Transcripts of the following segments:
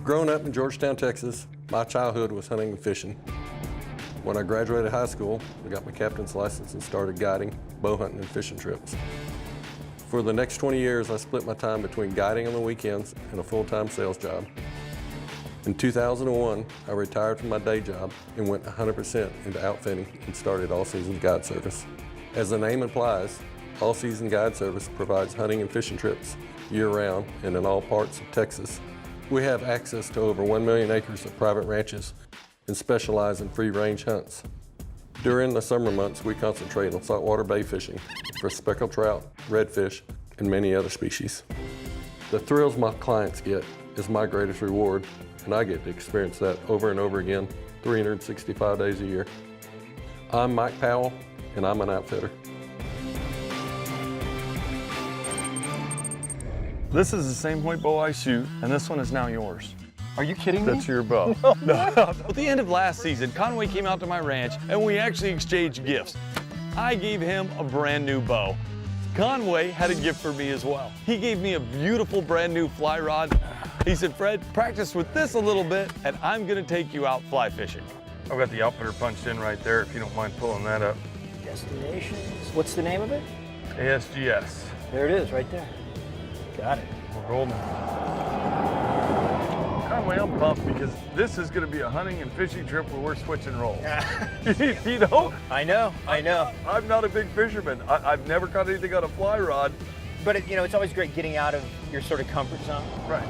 Growing up in Georgetown, Texas, my childhood was hunting and fishing. When I graduated high school, I got my captain's license and started guiding bow hunting and fishing trips. For the next 20 years, I split my time between guiding on the weekends and a full-time sales job. In 2001, I retired from my day job and went 100% into outfitting and started all-season guide service. As the name implies, all-season guide service provides hunting and fishing trips year-round and in all parts of Texas. We have access to over 1 million acres of private ranches and specialize in free-range hunts. During the summer months, we concentrate on saltwater bay fishing for speckled trout, redfish, and many other species. The thrills my clients get is my greatest reward, and I get to experience that over and over again, 365 days a year. I'm Mike Powell, and I'm an outfitter. This is the same point bow I shoot, and this one is now yours. Are you kidding me? That's your bow. No. At the end of last season, Conway came out to my ranch, and we actually exchanged gifts. I gave him a brand new bow. Conway had a gift for me as well. He gave me a beautiful brand new fly rod. He said, Fred, practice with this a little bit, and I'm gonna take you out fly fishing. I've got the outfitter punched in right there, if you don't mind pulling that up. Destinations. What's the name of it? ASGS. There it is, right there. Got it. We're golden. Conway, I'm pumped because this is gonna be a hunting and fishing trip where we're switching roles. You know? I know. I'm not a big fisherman. I've never caught anything on a fly rod. But it's always great getting out of your sort of comfort zone. Right.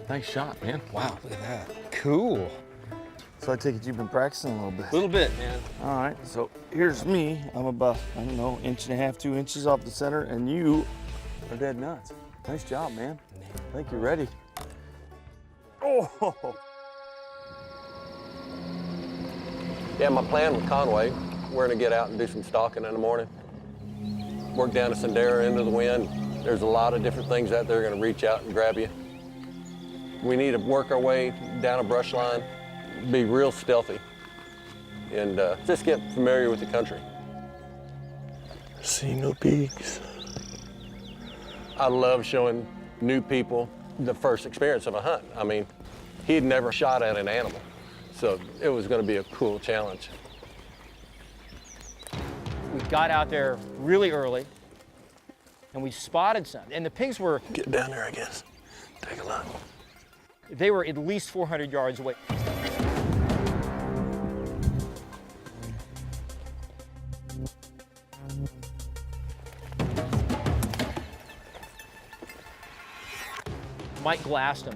Nice shot, man. Wow, look at that. Cool. So I take it you've been practicing a little bit. A little bit, man. All right, so here's me. I'm about, I don't know, 1.5 to 2 inches off the center, and you are dead nuts. Nice job, man. I think you're ready. Oh! Yeah, my plan with Conway, we're gonna get out and do some stalking in the morning. Work down to Sendera into the wind. There's a lot of different things out there gonna reach out and grab you. We need to work our way down a brush line, be real stealthy, and just get familiar with the country. See no peaks. I love showing new people the first experience of a hunt. I mean, he'd never shot at an animal, so it was gonna be a cool challenge. We got out there really early, and we spotted some. And the pigs were... Get down there, I guess. Take a look. They were at least 400 yards away. Mike glassed them,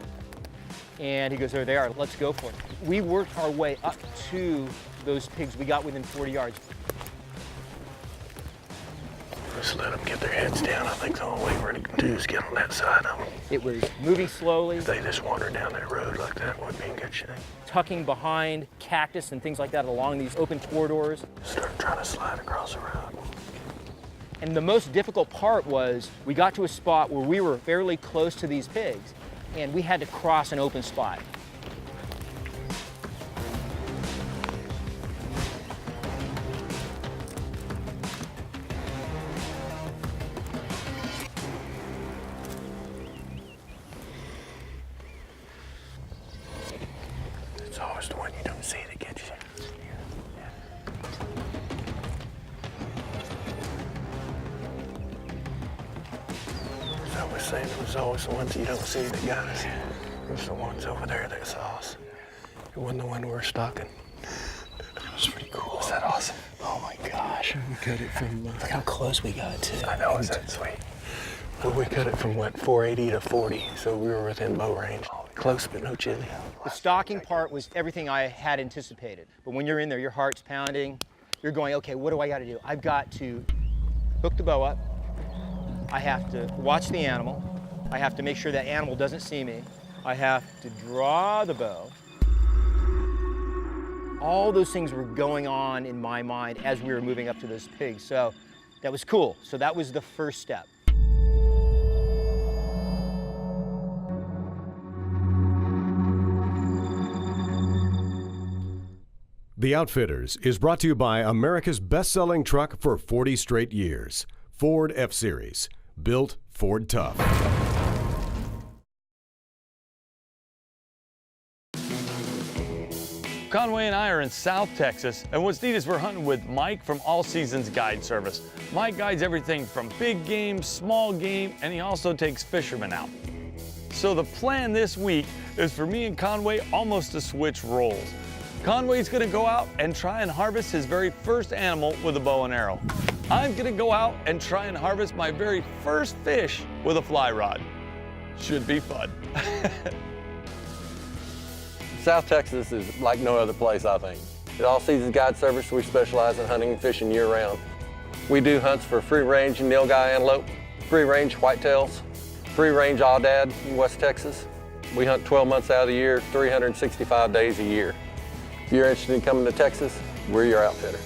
and he goes, there they are, let's go for it. We worked our way up to those pigs. We got within 40 yards. Just let them get their heads down. I think the only way we're gonna do is get on that side of them. It was moving slowly. If they just wander down that road like that, would be in good shape. Tucking behind cactus and things like that along these open corridors. Start trying to slide across the road. And the most difficult part was we got to a spot where we were fairly close to these pigs, and we had to cross an open spot. It's always the one you don't see that gets you. As I was saying, it was always the ones you don't see that got us. It was the ones over there that saw us. It wasn't the one we were stalking. It was pretty cool. Was that awesome? Oh my gosh. We cut it from... Look how close we got to. I know, is that sweet? Well, we cut it from, what, 480 to 40, so we were within bow range. Close, but no chili. The stalking part was everything I had anticipated. But when you're in there, your heart's pounding. You're going, okay, what do I got to do? I've got to hook the bow up. I have to watch the animal. I have to make sure that animal doesn't see me. I have to draw the bow. All those things were going on in my mind as we were moving up to those pigs. So that was cool. So that was the first step. The Outfitters is brought to you by America's best-selling truck for 40 straight years, Ford F-Series, built Ford tough. Conway and I are in South Texas, and what's neat is we're hunting with Mike from All Seasons Guide Service. Mike guides everything from big game, small game, and he also takes fishermen out. So the plan this week is for me and Conway almost to switch roles. Conway's gonna go out and try and harvest his very first animal with a bow and arrow. I'm gonna go out and try and harvest my very first fish with a fly rod. Should be fun. South Texas is like no other place, I think. At All Seasons Guide Service, we specialize in hunting and fishing year-round. We do hunts for free-range nilgai antelope, free-range whitetails, free-range aoudad in West Texas. We hunt 12 months out of the year, 365 days a year. If you're interested in coming to Texas, we're your outfitter.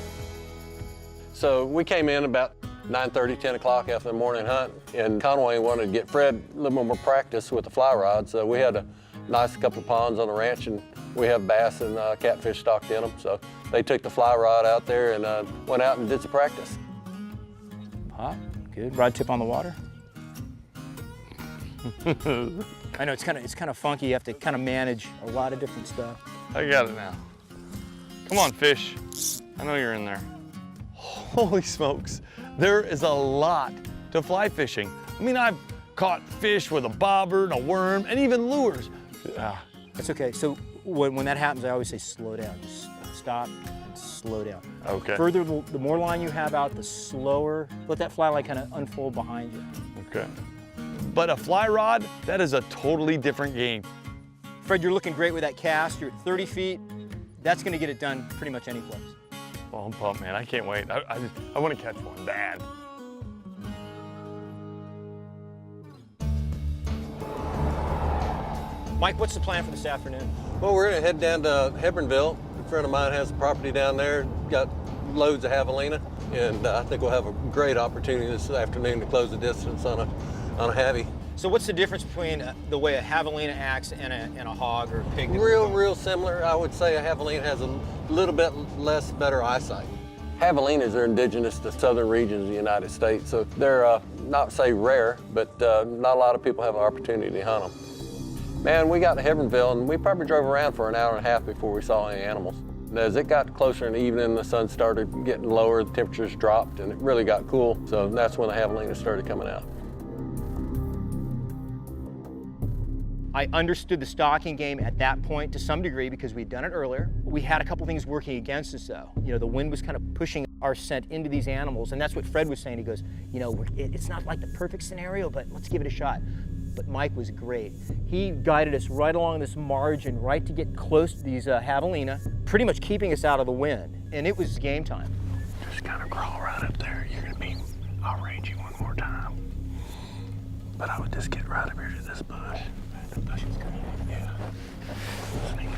So we came in about 9:30, 10 o'clock after the morning hunt, and Conway wanted to get Fred a little more practice with the fly rod, so we had a nice couple of ponds on the ranch, and we have bass and catfish stocked in them, so they took the fly rod out there and went out and did some practice. Hot, good. Rod tip on the water. I know it's kind of funky. You have to kind of manage a lot of different stuff. I got it now. Come on, fish. I know you're in there. Holy smokes, there is a lot to fly fishing. I mean, I've caught fish with a bobber and a worm and even lures. That's okay. So when that happens, I always say slow down. Just stop and slow down. Okay. Further, the more line you have out, the slower. Let that fly light kind of unfold behind you. Okay. But a fly rod, that is a totally different game. Fred, you're looking great with that cast. You're at 30 feet. That's going to get it done pretty much any place. Well, I'm pumped, man. I can't wait. I want to catch one bad. Mike, what's the plan for this afternoon? Well, we're gonna head down to Hebronville. A friend of mine has a property down there, got loads of javelina, and I think we'll have a great opportunity this afternoon to close the distance on a heavy. So what's the difference between the way a javelina acts and a hog or a pig? Real similar. I would say a javelina has a little bit less better eyesight. Javelinas are indigenous to southern regions of the United States, so they're not say rare, but not a lot of people have an opportunity to hunt them. Man, we got to Hebronville and we probably drove around for an hour and a half before we saw any animals. And as it got closer in the evening, the sun started getting lower, the temperatures dropped, and it really got cool. So that's when the javelinas started coming out. I understood the stalking game at that point to some degree because we'd done it earlier. We had a couple things working against us though. You know, the wind was kind of pushing our scent into these animals, and that's what Fred was saying. He goes, you know, it's not like the perfect scenario, but let's give it a shot. But Mike was great. He guided us right along this margin, right to get close to these javelina, pretty much keeping us out of the wind, and it was game time. Just kind of crawl right up there. You're gonna be, I'll range you one more time. But I would just get right up here to this bush. The bush is coming. Yeah. Listening.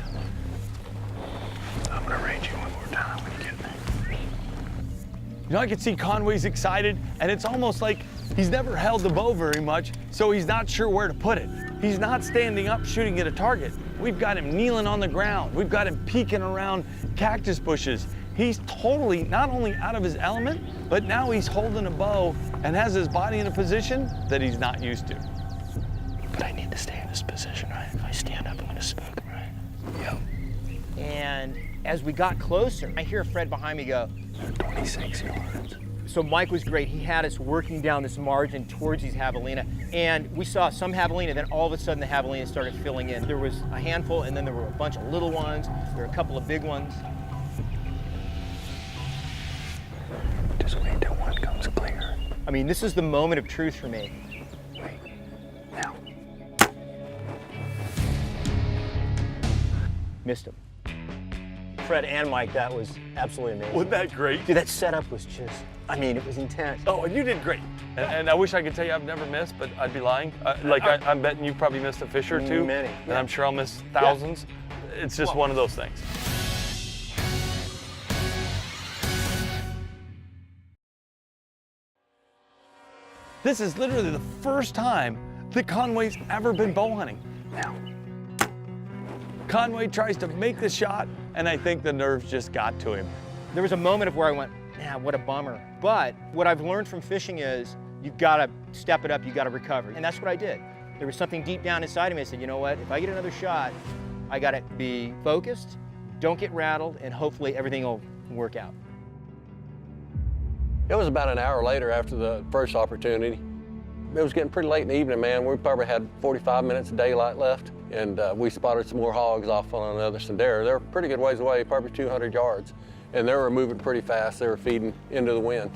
I'm gonna range you one more time when you get there. You know, I can see Conway's excited, and it's almost like he's never held the bow very much, so he's not sure where to put it. He's not standing up shooting at a target. We've got him kneeling on the ground. We've got him peeking around cactus bushes. He's totally not only out of his element, but now he's holding a bow and has his body in a position that he's not used to. But I need to stay in this position, right? If I stand up, I'm gonna spook him, right? Yep. And as we got closer, I hear Fred behind me go, 26 yards. So Mike was great. He had us working down this margin towards these javelina, and we saw some javelina, then all of a sudden the javelina started filling in. There was a handful, and then there were a bunch of little ones. There were a couple of big ones. Just wait till one comes clear. I mean, this is the moment of truth for me. Wait, now. Missed him. Fred and Mike, that was absolutely amazing. Wasn't that great? Dude, that setup was just, I mean, it was intense. Oh, and you did great. And I wish I could tell you I've never missed, but I'd be lying. I'm betting you've probably missed a fish or two. Many. And I'm sure I'll miss thousands. Yeah. It's just one of those things. This is literally the first time that Conway's ever been bow hunting. Now. Conway tries to make the shot, and I think the nerves just got to him. There was a moment of where I went, man, what a bummer. But what I've learned from fishing is you've got to step it up, you've got to recover. And that's what I did. There was something deep down inside of me. I said, you know what, if I get another shot, I got to be focused, don't get rattled, and hopefully everything will work out. It was about an hour later after the first opportunity. It was getting pretty late in the evening, man. We probably had 45 minutes of daylight left, and we spotted some more hogs off on another sendero. They were a pretty good ways away, probably 200 yards, and they were moving pretty fast. They were feeding into the wind.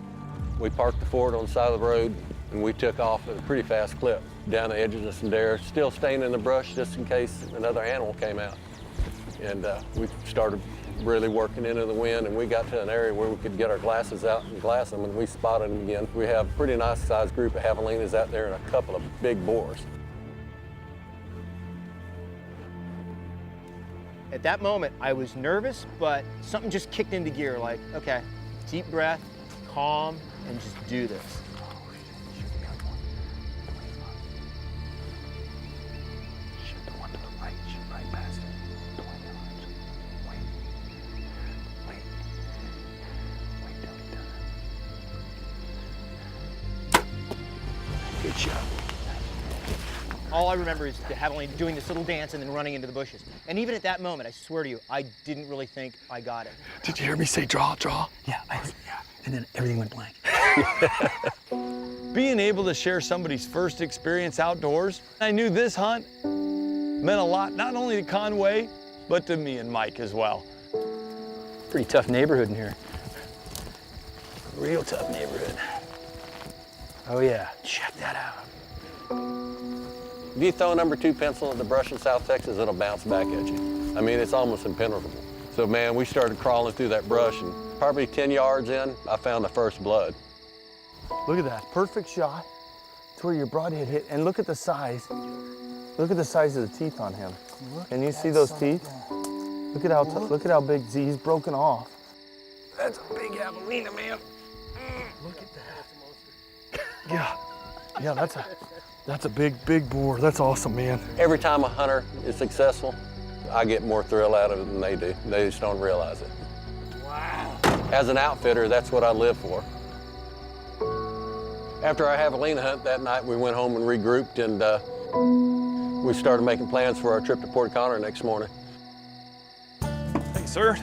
We parked the Ford on the side of the road, and we took off at a pretty fast clip down the edge of the sendero, still staying in the brush just in case another animal came out. And we started really working into the wind, and we got to an area where we could get our glasses out and glass them, and we spotted them again. We have a pretty nice sized group of javelinas out there and a couple of big boars. At that moment, I was nervous, but something just kicked into gear, like, okay, deep breath, calm, and just do this. Good shot. All I remember is the javelina doing this little dance and then running into the bushes. And even at that moment, I swear to you, I didn't really think I got it. Did you hear me say draw, draw? Yeah, and then everything went blank. Being able to share somebody's first experience outdoors, I knew this hunt meant a lot, not only to Conway, but to me and Mike as well. Pretty tough neighborhood in here. Real tough neighborhood. Oh yeah. Check that out. If you throw a number 2 pencil at the brush in South Texas, it'll bounce back at you. I mean, it's almost impenetrable. So man, we started crawling through that brush, and probably 10 yards in, I found the first blood. Look at that, perfect shot. It's where your broadhead hit, and look at the size. Look at the size of the teeth on him. Can you see those teeth? Look at how big. See, he's broken off. That's a big javelina, man. Look at that. Yeah, that's a big boar. That's awesome, man. Every time a hunter is successful, I get more thrill out of it than they do. They just don't realize it. Wow. As an outfitter, that's what I live for. After our javelina hunt that night, we went home and regrouped, and we started making plans for our trip to Port Connor next morning. Thanks, sir.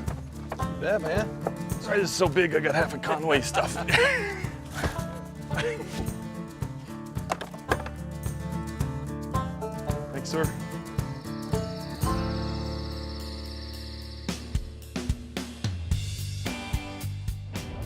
Yeah, man. Sorry, this is so big, I got half of Conway stuff. Thanks, sir.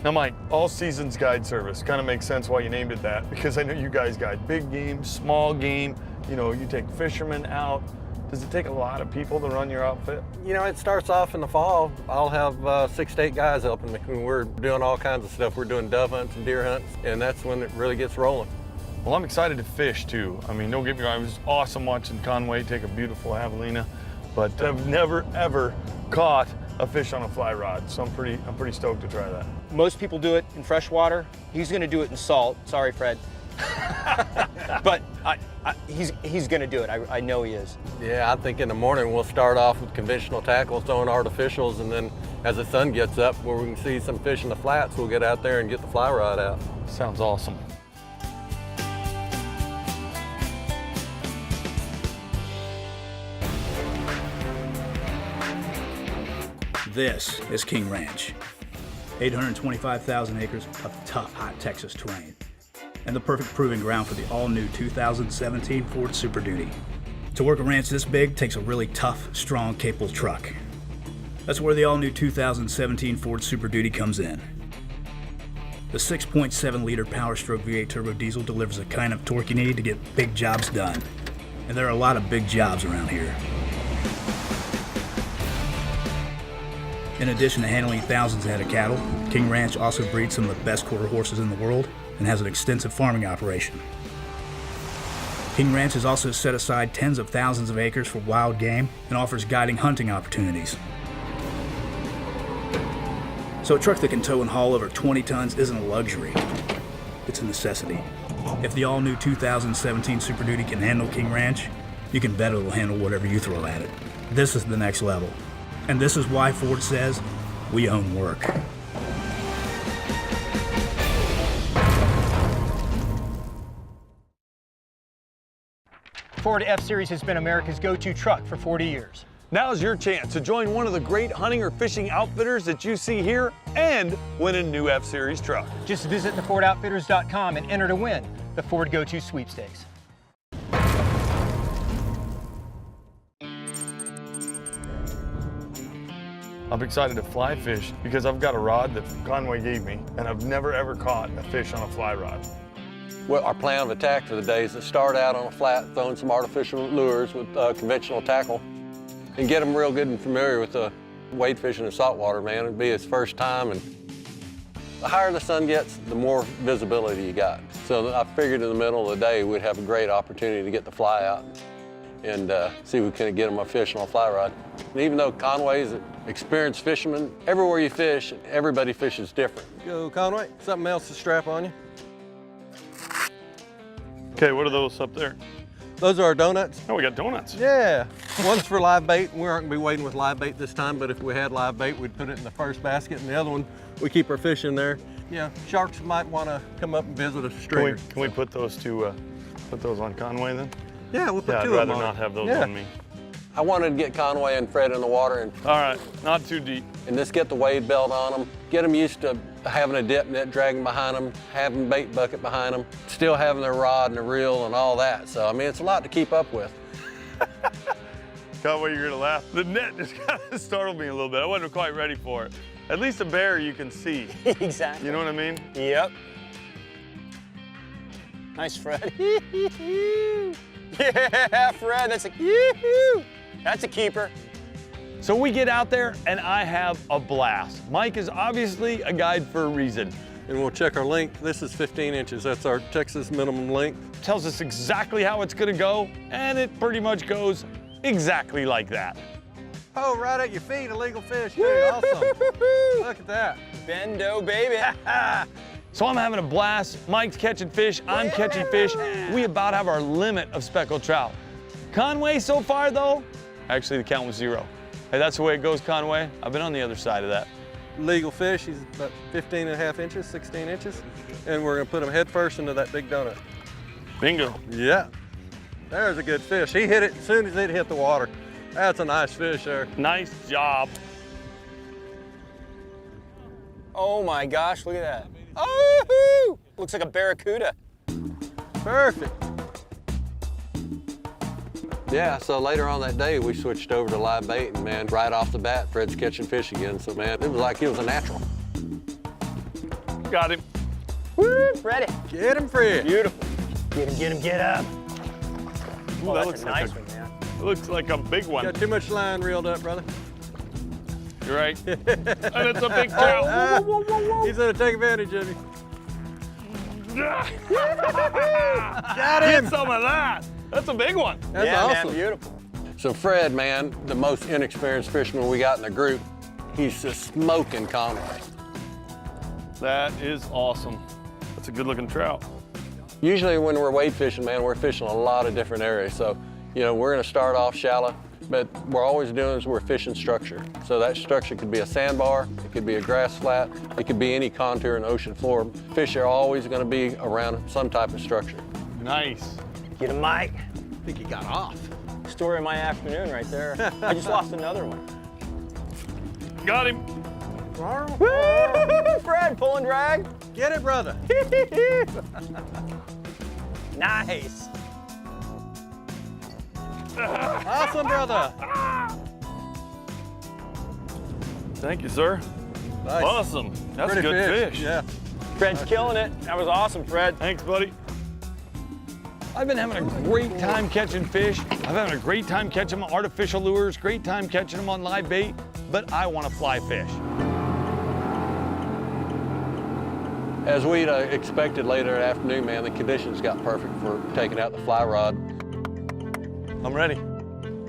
Now, Mike, all seasons guide service kind of makes sense why you named it that, because I know you guys guide big game, small game. You know, you take fishermen out. Does it take a lot of people to run your outfit? You know, it starts off in the fall. I'll have 6 to 8 guys helping me. We're doing all kinds of stuff. We're doing dove hunts and deer hunts, and that's when it really gets rolling. Well, I'm excited to fish too. I mean, don't get me wrong, it was awesome watching Conway take a beautiful javelina, but I've never ever caught a fish on a fly rod, so I'm pretty stoked to try that. Most people do it in fresh water. He's gonna do it in salt. Sorry, Fred. But he's gonna do it. I know he is. Yeah, I think in the morning we'll start off with conventional tackles, throwing artificials, and then as the sun gets up, where we can see some fish in the flats, we'll get out there and get the fly rod out. Sounds awesome. This is King Ranch, 825,000 acres of tough, hot Texas terrain, and the perfect proving ground for the all-new 2017 Ford Super Duty. To work a ranch this big takes a really tough, strong, capable truck. That's where the all-new 2017 Ford Super Duty comes in. The 6.7-liter Power-Stroke V8 turbo diesel delivers the kind of torque you need to get big jobs done, and there are a lot of big jobs around here. In addition to handling thousands of head of cattle, King Ranch also breeds some of the best quarter horses in the world and has an extensive farming operation. King Ranch has also set aside tens of thousands of acres for wild game and offers guiding hunting opportunities. So a truck that can tow and haul over 20 tons isn't a luxury, it's a necessity. If the all-new 2017 Super Duty can handle King Ranch, you can bet it'll handle whatever you throw at it. This is the next level. And this is why Ford says we own work. Ford F-Series has been America's go-to truck for 40 years. Now's your chance to join one of the great hunting or fishing outfitters that you see here and win a new F-Series truck. Just visit thefordoutfitters.com and enter to win the Ford Go-To Sweepstakes. I'm excited to fly fish because I've got a rod that Conway gave me, and I've never ever caught a fish on a fly rod. Well, our plan of attack for the day is to start out on a flat, throwing some artificial lures with conventional tackle, and get him real good and familiar with wade fishing and saltwater, man. It'd be his first time, and the higher the sun gets, the more visibility you got. So I figured in the middle of the day, we'd have a great opportunity to get the fly out and see if we can get him a fish on a fly rod. And even though Conway's an experienced fisherman, everywhere you fish, everybody fishes different. Go, Conway. Something else to strap on you? Okay, what are those up there? Those are our donuts. Oh, we got donuts. Yeah. One's for live bait. We aren't going to be wading with live bait this time, but if we had live bait, we'd put it in the first basket, and the other one, we keep our fish in there. Yeah, sharks might want to come up and visit us straight. Can we put those on Conway then? Yeah, we'll put Yeah, I'd two of rather them on. not have those Yeah. on me. I wanted to get Conway and Fred in the water and All right, not too deep. just get the wade belt on them, get them used to having a dip net dragging behind them, having bait bucket behind them, still having their rod and their reel and all that. So, I mean, it's a lot to keep up with. Conway, you're gonna laugh. The net just kind of startled me a little bit. I wasn't quite ready for it. At least a bear you can see. Exactly. You know what I mean? Yep. Nice, Fred. Yeah, Fred, that's a keeper. So we get out there and I have a blast. Mike is obviously a guide for a reason. And we'll check our length. This is 15 inches. That's our Texas minimum length. Tells us exactly how it's gonna go, and it pretty much goes exactly like that. Oh, right at your feet, illegal fish, too. Awesome. Look at that. Bendo, baby. So I'm having a blast. Mike's catching fish, I'm catching fish. We about have our limit of speckled trout. Conway so far though, actually the count was 0. Hey, that's the way it goes, Conway. I've been on the other side of that. Legal fish, he's about 15 and a half inches, 16 inches. And we're gonna put him head first into that big donut. Bingo. Yeah, there's a good fish. He hit it as soon as it hit the water. That's a nice fish there. Nice job. Oh my gosh, look at that. Oh, looks like a barracuda. Perfect. Yeah, so later on that day, we switched over to live bait, and man, right off the bat, Fred's catching fish again. So man, it was like he was a natural. Got him. Woo, Freddy. Get him, Fred. Beautiful. Get him, get up. Ooh, Oh, that that's looks a like nice one, man. It looks like a big one. Got too much line reeled up, brother. You're right. And it's a big trout. He's gonna take advantage of you. Got him. Get some of that. That's a big one. That's yeah, awesome. man, beautiful. So Fred, man, the most inexperienced fisherman we got in the group, he's just smoking Conway. That is awesome. That's a good looking trout. Usually when we're wade fishing, man, we're fishing a lot of different areas. So, you know, we're gonna start off shallow, but we're always doing is we're fishing structure. So that structure could be a sandbar, it could be a grass flat, it could be any contour in the ocean floor. Fish are always gonna be around some type of structure. Nice. Get him, Mike. I think he got off. Story of my afternoon right there. I just lost another one. Got him. Woo, Fred, pull and drag. Get it, brother. Nice. Awesome, brother. Thank you, sir. Nice. Awesome. That's Pretty a good fish. Yeah. Fred's killing it. That was awesome, Fred. Thanks, buddy. I've been having a great time catching fish. I've having a great time catching them on artificial lures, great time catching them on live bait, but I want to fly fish. As we'd expected later that afternoon, man, the conditions got perfect for taking out the fly rod. I'm ready.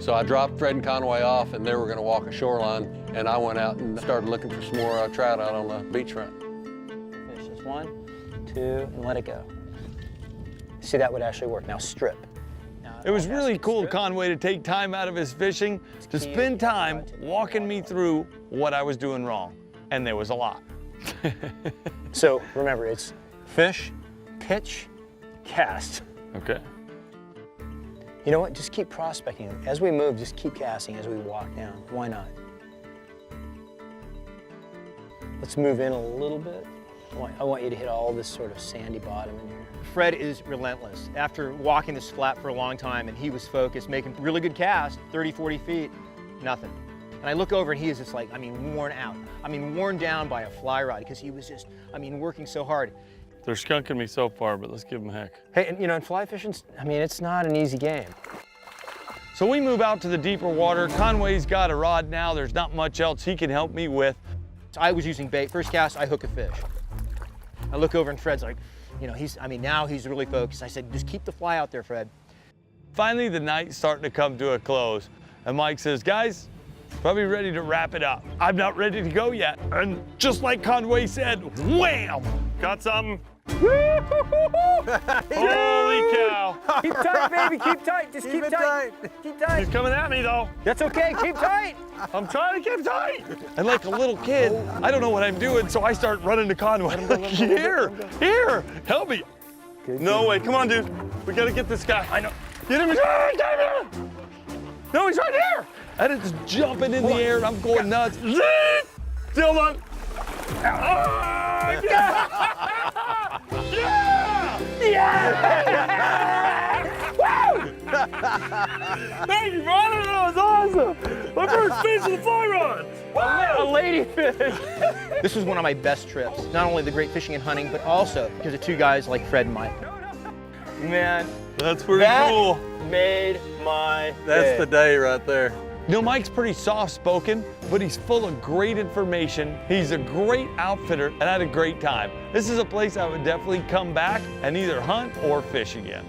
So I dropped Fred and Conway off, and they were gonna walk a shoreline, and I went out and started looking for some more trout out on the beachfront. Finish this 1, 2, and let it go. See, that would actually work. Now strip. Now It was really cool of Conway to take time out of his fishing to spend time walking me through what I was doing wrong. And there was a lot. So remember, it's fish, pitch, cast. Okay. You know what? Just keep prospecting. As we move, just keep casting as we walk down. Why not? Let's move in a little bit. I want you to hit all this sort of sandy bottom in here. Fred is relentless. After walking this flat for a long time and he was focused, making really good casts, 30, 40 feet, nothing. And I look over and he is just like, I mean, worn out. I mean, worn down by a fly rod because he was just, I mean, working so hard. They're skunking me so far, but let's give them a heck. Hey, and you know, in fly fishing, I mean, it's not an easy game. So we move out to the deeper water. Conway's got a rod now. There's not much else he can help me with. So I was using bait. First cast, I hook a fish. I look over and Fred's like, you know, now he's really focused. I said, just keep the fly out there, Fred. Finally, the night's starting to come to a close. And Mike says, guys, probably ready to wrap it up. I'm not ready to go yet. And just like Conway said, wham! Got something? Holy cow. Keep tight, baby, keep tight. Just keep tight. Keep tight. He's coming at me though. That's okay, keep tight. I'm trying to keep tight. And like a little kid, I don't know what I'm doing, so I start running to Conway. Here, help me. No way, come on, dude. We gotta get this guy. I know. Get him. No, he's right here. And it's jumping in the air, and I'm going nuts. Still on. Yeah! Yeah! Woo! Thank you, brother. That was awesome. My first fish with a fly rod. A ladyfish. This was one of my best trips. Not only the great fishing and hunting, but also because of two guys like Fred and Mike. Man, that's pretty cool. Made my That's the day right there. You know, Mike's pretty soft-spoken, but he's full of great information. He's a great outfitter, and I had a great time. This is a place I would definitely come back and either hunt or fish again.